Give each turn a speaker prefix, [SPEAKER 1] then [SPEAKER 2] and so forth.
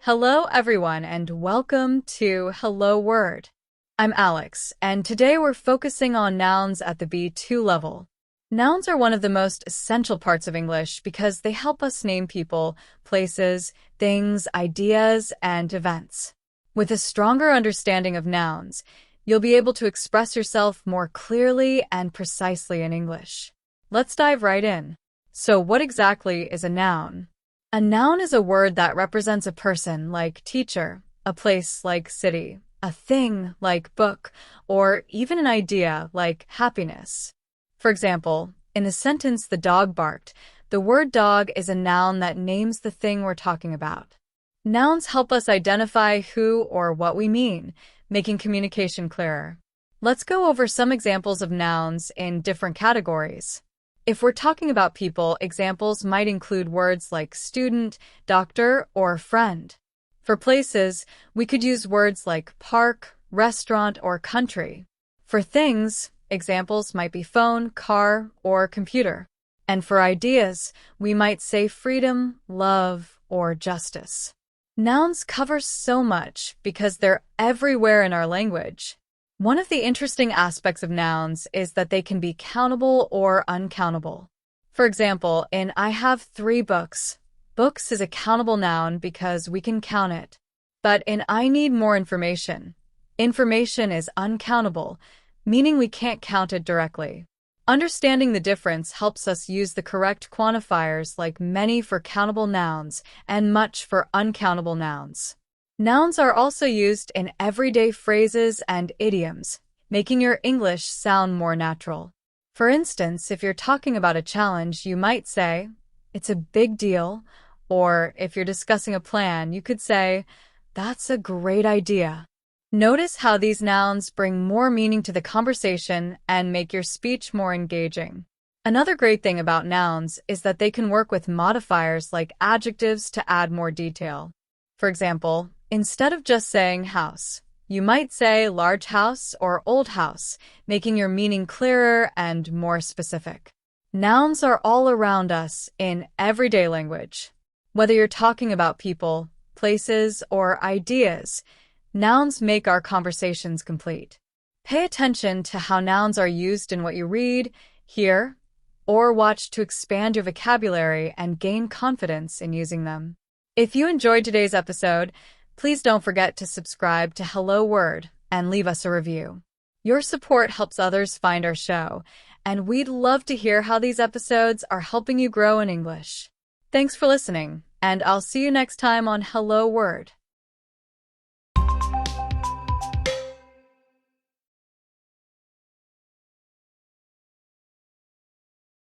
[SPEAKER 1] Hello, everyone, and welcome to Hello Word. I'm Alex, and today we're focusing on nouns at the B2 level. Nouns are one of the most essential parts of English because they help us name people, places, things, ideas, and events. With a stronger understanding of nouns, you'll be able to express yourself more clearly and precisely in English. Let's dive right in. So, what exactly is a noun? A noun is a word that represents a person, like teacher, a place, like city, a thing, like book, or even an idea, like happiness. For example, in the sentence, "The dog barked," the word dog is a noun that names the thing we're talking about. Nouns help us identify who or what we mean, making communication clearer. Let's go over some examples of nouns in different categories. If we're talking about people, examples might include words like student, doctor, or friend. For places, we could use words like park, restaurant, or country. For things, examples might be phone, car, or computer. And for ideas, we might say freedom, love, or justice. Nouns cover so much because they're everywhere in our language. One of the interesting aspects of nouns is that they can be countable or uncountable. For example, in I have 3 books, books is a countable noun because we can count it. But in I need more information, information is uncountable, meaning we can't count it directly. Understanding the difference helps us use the correct quantifiers like many for countable nouns and much for uncountable nouns. Nouns are also used in everyday phrases and idioms, making your English sound more natural. For instance, if you're talking about a challenge, you might say, "It's a big deal," or if you're discussing a plan, you could say, "That's a great idea." Notice how these nouns bring more meaning to the conversation and make your speech more engaging. Another great thing about nouns is that they can work with modifiers like adjectives to add more detail. For example, instead of just saying house, you might say large house or old house, making your meaning clearer and more specific. Nouns are all around us in everyday language. Whether you're talking about people, places, or ideas, nouns make our conversations complete. Pay attention to how nouns are used in what you read, hear, or watch to expand your vocabulary and gain confidence in using them. If you enjoyed today's episode, please don't forget to subscribe to Hello Word and leave us a review. Your support helps others find our show, and we'd love to hear how these episodes are helping you grow in English. Thanks for listening, and I'll see you next time on Hello Word.